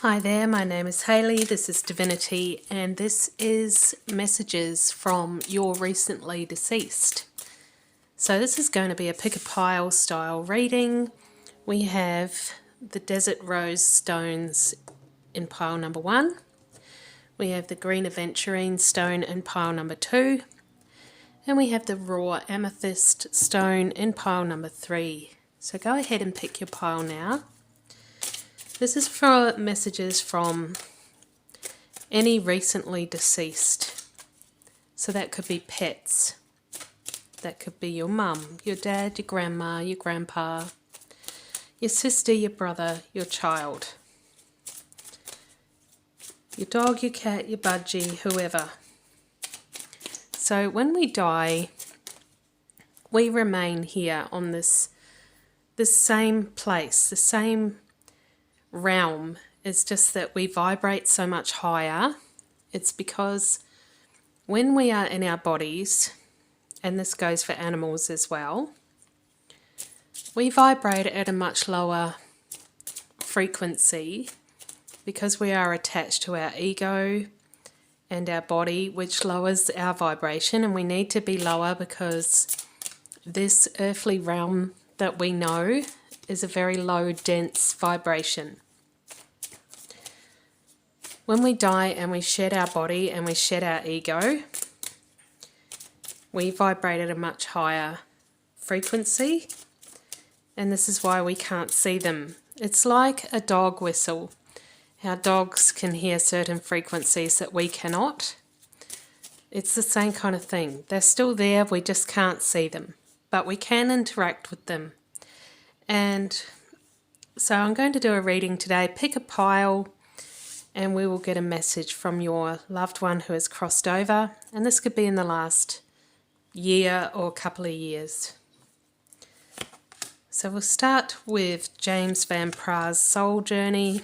Hi there, my name is Hayley, this is Divini-T, and this is messages from your recently deceased. So this is going to be a pick-a-pile style reading. We have the desert rose stones in pile number 1. We have the green aventurine stone in pile number 2. And we have the raw amethyst stone in pile number 3. So go ahead and pick your pile now. This is for messages from any recently deceased. So that could be pets. That could be your mum, your dad, your grandma, your grandpa, your sister, your brother, your child, your dog, your cat, your budgie, whoever. So when we die, we remain here on this same place, the same realm. It's just that we vibrate so much higher. It's because when we are in our bodies, and this goes for animals as well, we vibrate at a much lower frequency because we are attached to our ego and our body, which lowers our vibration, and we need to be lower because this earthly realm that we know is a very low, dense vibration. When we die and we shed our body and we shed our ego, we vibrate at a much higher frequency, and this is why we can't see them. It's like a dog whistle. Our dogs can hear certain frequencies that we cannot. It's the same kind of thing. They're still there, we just can't see them, but we can interact with them. And so I'm going to do a reading today. Pick a pile and we will get a message from your loved one who has crossed over, and this could be in the last year or couple of years. So we'll start with James Van Praag's Soul Journey,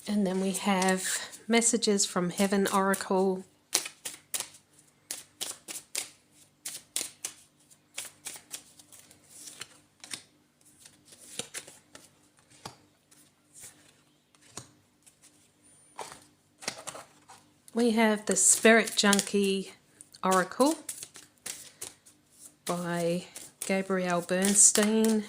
and then we have messages from Heaven Oracle, we have the Spirit Junkie Oracle by Gabrielle Bernstein.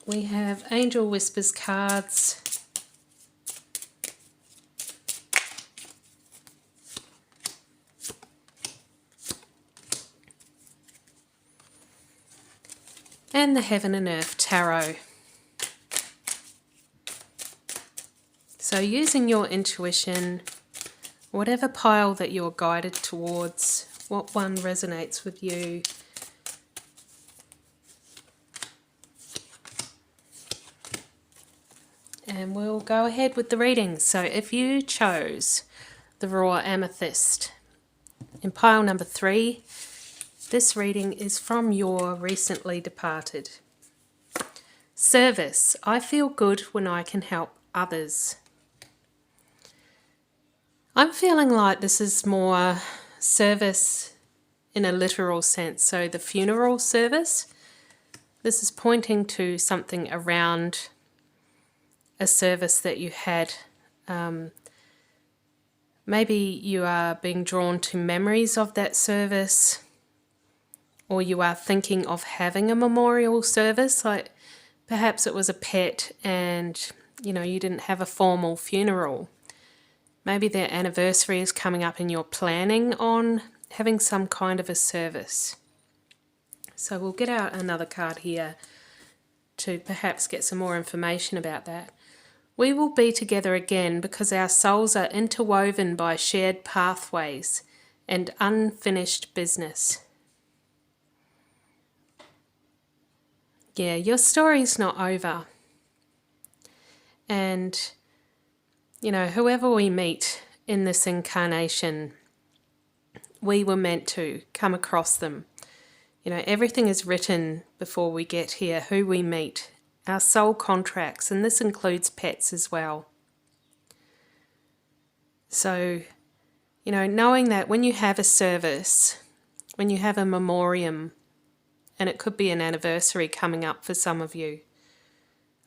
We have Angel Whispers cards. And the Heaven and Earth Tarot. So using your intuition, whatever pile that you're guided towards, what one resonates with you. And we'll go ahead with the reading. So if you chose the raw amethyst in pile number 3, this reading is from your recently departed. Service. I feel good when I can help others. I'm feeling like this is more service in a literal sense. So the funeral service, this is pointing to something around a service that you had. Maybe you are being drawn to memories of that service, or you are thinking of having a memorial service, like perhaps it was a pet and you didn't have a formal funeral. Maybe their anniversary is coming up and you're planning on having some kind of a service. So we'll get out another card here to perhaps get some more information about that. We will be together again because our souls are interwoven by shared pathways and unfinished business. Yeah, your story's not over. And whoever we meet in this incarnation, we were meant to come across them. Everything is written before we get here, who we meet, our soul contracts, and this includes pets as well. So, knowing that when you have a service, when you have a memoriam, and it could be an anniversary coming up for some of you,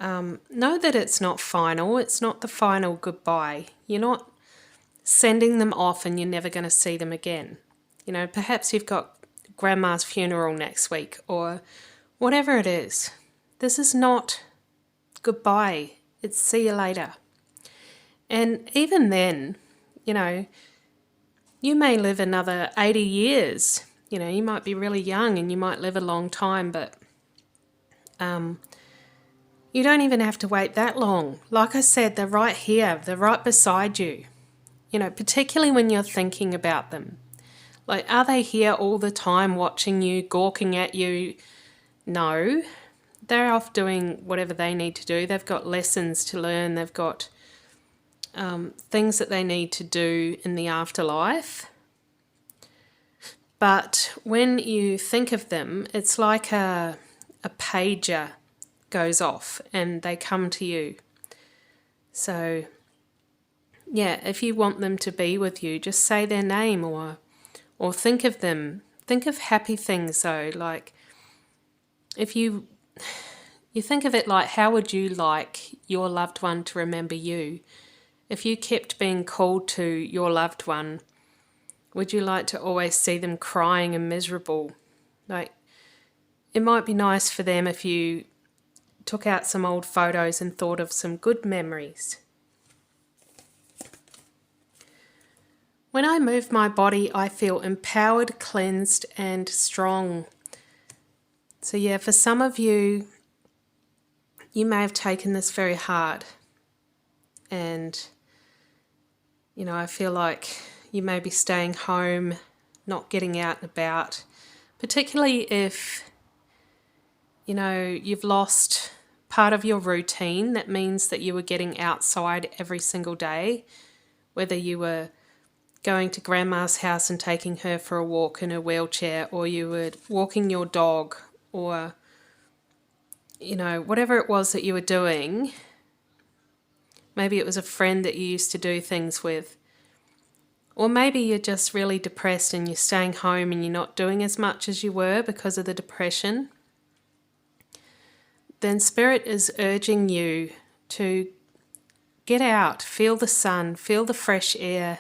know that it's not final. It's not the final goodbye. You're not sending them off and you're never going to see them again. You know, perhaps you've got grandma's funeral next week or whatever it is. This is not goodbye. It's see you later. And even then, you know, you may live another 80 years. You know, you might be really young and you might live a long time, but you don't even have to wait that long. Like I said, they're right here. They're right beside you. You know, particularly when you're thinking about them. Like, are they here all the time watching you, gawking at you? No. They're off doing whatever they need to do. They've got lessons to learn. They've got things that they need to do in the afterlife. But when you think of them, it's like a pager goes off and they come to you. So, yeah, if you want them to be with you, just say their name or think of them. Think of happy things though, like if you think of it like, how would you like your loved one to remember you? If you kept being called to your loved one, would you like to always see them crying and miserable? Like, it might be nice for them if you took out some old photos and thought of some good memories. When I move my body, I feel empowered, cleansed, and strong. So yeah, for some of you, you may have taken this very hard. And, you know, I feel like you may be staying home, not getting out and about, particularly if, you know, you've lost part of your routine. That means that you were getting outside every single day, whether you were going to grandma's house and taking her for a walk in her wheelchair, or you were walking your dog, or, you know, whatever it was that you were doing. Maybe it was a friend that you used to do things with. Or maybe you're just really depressed and you're staying home and you're not doing as much as you were because of the depression. Then Spirit is urging you to get out, feel the sun, feel the fresh air.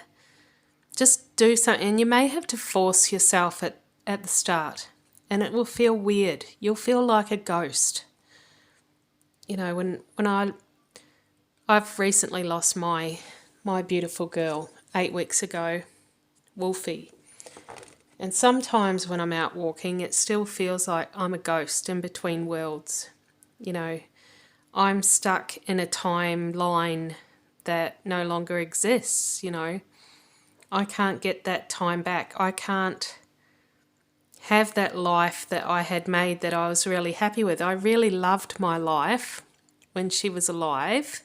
Just do something. And you may have to force yourself at the start. And it will feel weird. You'll feel like a ghost. You know, when I've recently lost my beautiful girl 8 weeks ago, Wolfie. And sometimes when I'm out walking, it still feels like I'm a ghost in between worlds. You know, I'm stuck in a timeline that no longer exists, you know. I can't get that time back. I can't have that life that I had made that I was really happy with. I really loved my life when she was alive.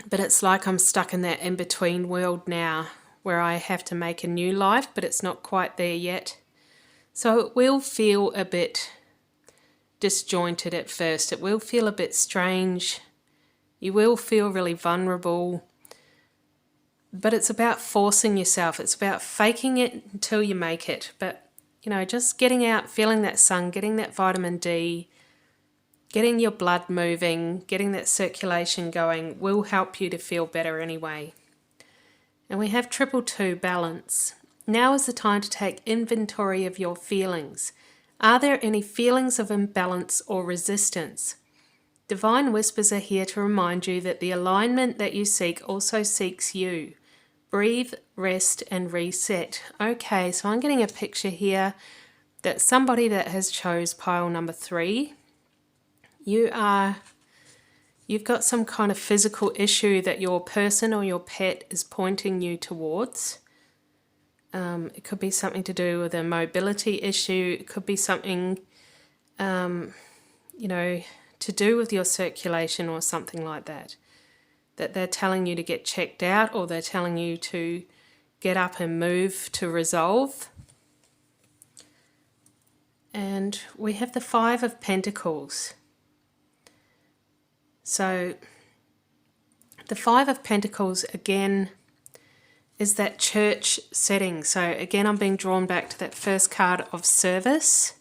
But it's like I'm stuck in that in-between world now where I have to make a new life, but it's not quite there yet. So it will feel a bit disjointed at first. It will feel a bit strange. You will feel really vulnerable. But it's about forcing yourself. It's about faking it until you make it. But, you know, just getting out, feeling that sun, getting that vitamin D, getting your blood moving, getting that circulation going will help you to feel better anyway. And we have 222, balance. Now is the time to take inventory of your feelings. Are there any feelings of imbalance or resistance? Divine whispers are here to remind you that the alignment that you seek also seeks you. Breathe, rest, and reset. Okay, so I'm getting a picture here that somebody that has chose pile number 3, you've got some kind of physical issue that your person or your pet is pointing you towards. It could be something to do with a mobility issue. It could be something, you know, to do with your circulation or something like that. That they're telling you to get checked out, or they're telling you to get up and move to resolve. And we have the 5 of Pentacles. So the 5 of Pentacles, again, is that church setting. So again, I'm being drawn back to that first card of service.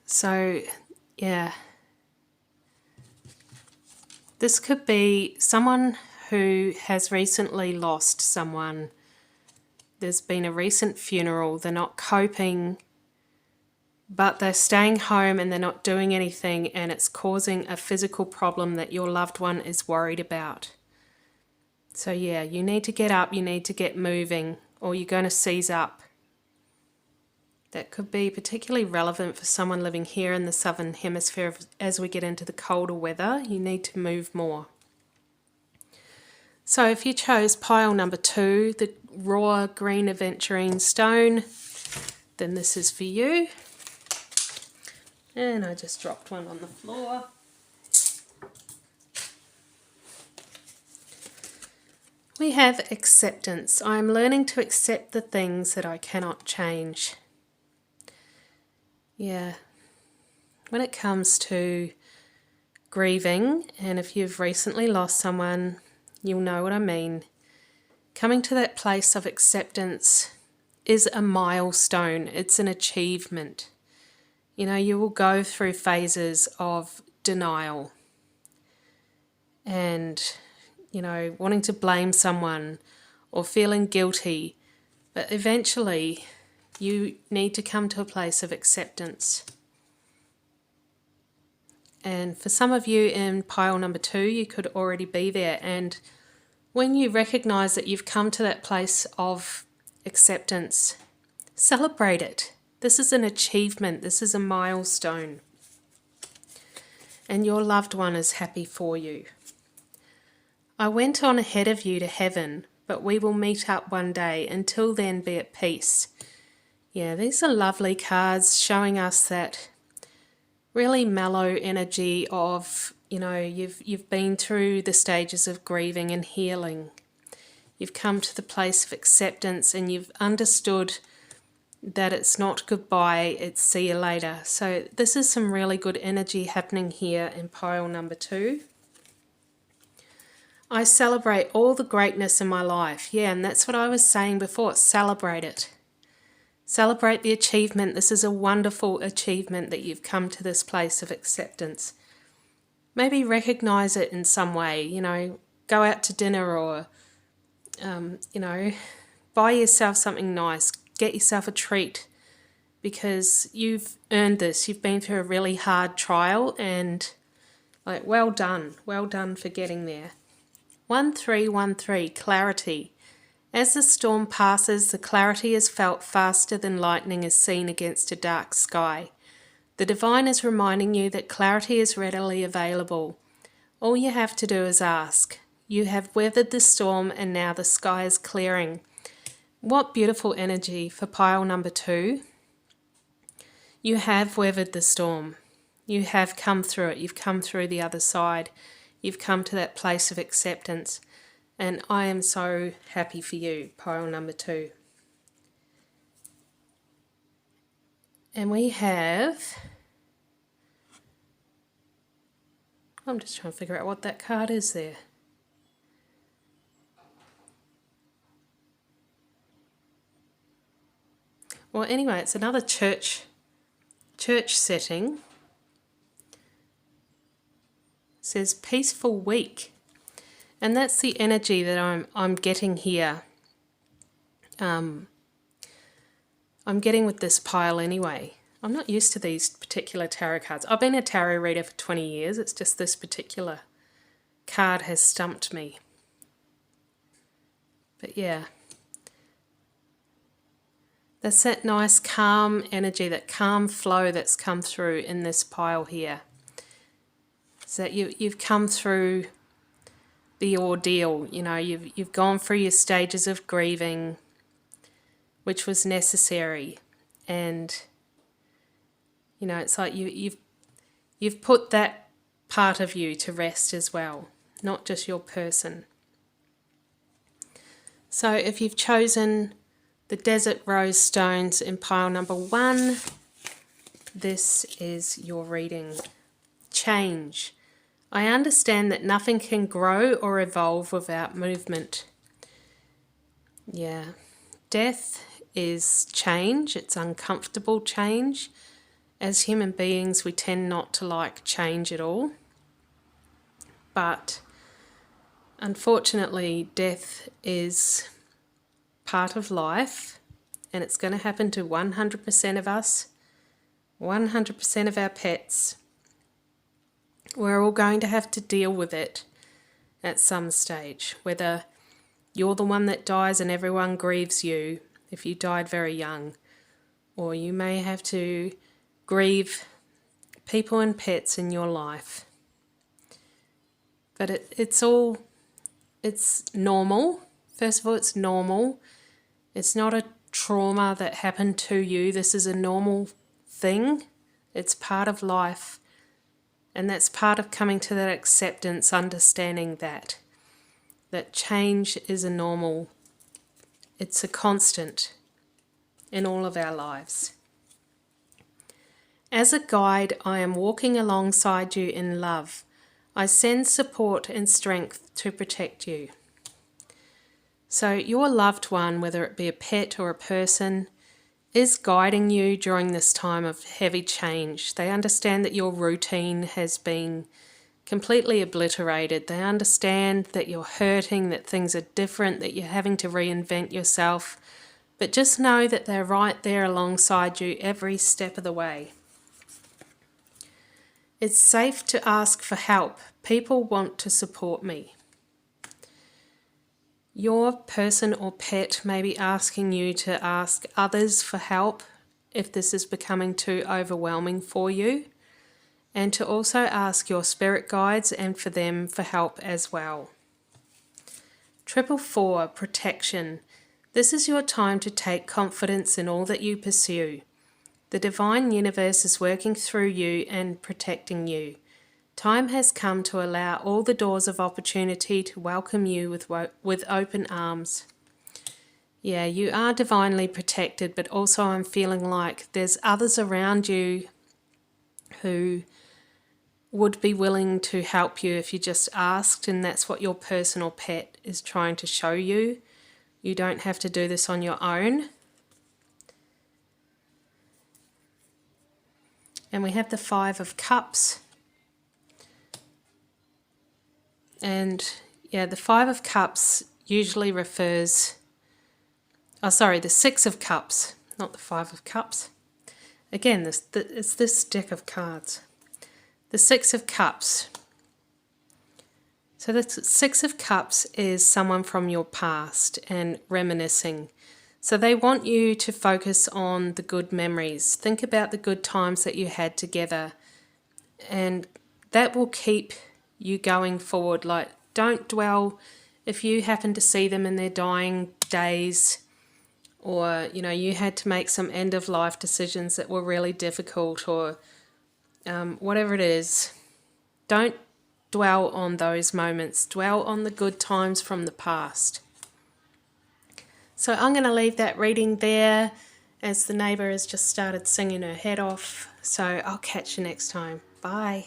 So yeah, this could be someone who has recently lost someone. There's been a recent funeral, they're not coping, but they're staying home and they're not doing anything, and it's causing a physical problem that your loved one is worried about. So yeah, you need to get up, you need to get moving, or you're going to seize up. That could be particularly relevant for someone living here in the southern hemisphere. As we get into the colder weather, you need to move more. So if you chose pile number 2, the raw green aventurine stone, then this is for you. And I just dropped one on the floor. We have acceptance. I am learning to accept the things that I cannot change. Yeah. When it comes to grieving, and if you've recently lost someone, you'll know what I mean. Coming to that place of acceptance is a milestone. It's an achievement. You know, you will go through phases of denial and, you know, wanting to blame someone or feeling guilty, but eventually you need to come to a place of acceptance. And for some of you in pile number 2, you could already be there. And when you recognize that you've come to that place of acceptance, celebrate it. This is an achievement. This is a milestone. And your loved one is happy for you. I went on ahead of you to heaven, but we will meet up one day. Until then, be at peace. Yeah, these are lovely cards showing us that really mellow energy of, you know, you've been through the stages of grieving and healing. You've come to the place of acceptance and you've understood that it's not goodbye, it's see you later. So this is some really good energy happening here in pile number 2. I celebrate all the greatness in my life. Yeah, and that's what I was saying before. Celebrate it. Celebrate the achievement. This is a wonderful achievement that you've come to this place of acceptance. Maybe recognize it in some way, you know, go out to dinner or, you know, buy yourself something nice, get yourself a treat, because you've earned this. You've been through a really hard trial and, like, well done for getting there. 1313, clarity. As the storm passes, the clarity is felt faster than lightning is seen against a dark sky. The divine is reminding you that clarity is readily available. All you have to do is ask. You have weathered the storm and now the sky is clearing. What beautiful energy for pile number 2. You have weathered the storm. You have come through it. You've come through the other side. You've come to that place of acceptance. And I am so happy for you, pile number 2. And we have, I'm just trying to figure out what that card is there. Well, anyway, it's another church setting. It says peaceful week. And that's the energy that I'm getting here. I'm getting with this pile anyway. I'm not used to these particular tarot cards. I've been a tarot reader for 20 years. It's just this particular card has stumped me. But yeah. That's that nice calm energy, that calm flow that's come through in this pile here. So that you've come through the ordeal, you know, you've gone through your stages of grieving, which was necessary, and you know, it's like you've put that part of you to rest as well, not just your person. So if you've chosen the desert rose stones in pile number 1, this is your reading. Change. I understand that nothing can grow or evolve without movement. Yeah. Death is change. It's uncomfortable change. As human beings, we tend not to like change at all. But unfortunately, death is part of life, and it's going to happen to 100% of us, 100% of our pets. We're all going to have to deal with it at some stage, whether you're the one that dies and everyone grieves you if you died very young, or you may have to grieve people and pets in your life. But it's normal. First of all, it's normal. It's not a trauma that happened to you. This is a normal thing. It's part of life. And that's part of coming to that acceptance, understanding that change is a normal, it's a constant in all of our lives. As a guide, I am walking alongside you in love. I send support and strength to protect you. So your loved one, whether it be a pet or a person, is guiding you during this time of heavy change. They understand that your routine has been completely obliterated. They understand that you're hurting, that things are different, that you're having to reinvent yourself. But just know that they're right there alongside you every step of the way. It's safe to ask for help. People want to support me. Your person or pet may be asking you to ask others for help if this is becoming too overwhelming for you, and to also ask your spirit guides and for them for help as well. 444, protection. This is your time to take confidence in all that you pursue. The divine universe is working through you and protecting you. Time has come to allow all the doors of opportunity to welcome you with open arms. Yeah, you are divinely protected, but also I'm feeling like there's others around you who would be willing to help you if you just asked, and that's what your personal pet is trying to show you. You don't have to do this on your own. And we have the 5 of Cups. And yeah, the 5 of Cups usually refers... the 6 of Cups, not the 5 of Cups. Again, it's this deck of cards. The 6 of Cups. So the 6 of Cups is someone from your past and reminiscing. So they want you to focus on the good memories. Think about the good times that you had together, and that will keep you going forward. Like, don't dwell if you happen to see them in their dying days, or you had to make some end of life decisions that were really difficult, or whatever it is. Don't dwell on those moments. Dwell on the good times from the past. So I'm going to leave that reading there, as the neighbour has just started singing her head off. So I'll catch you next time. Bye.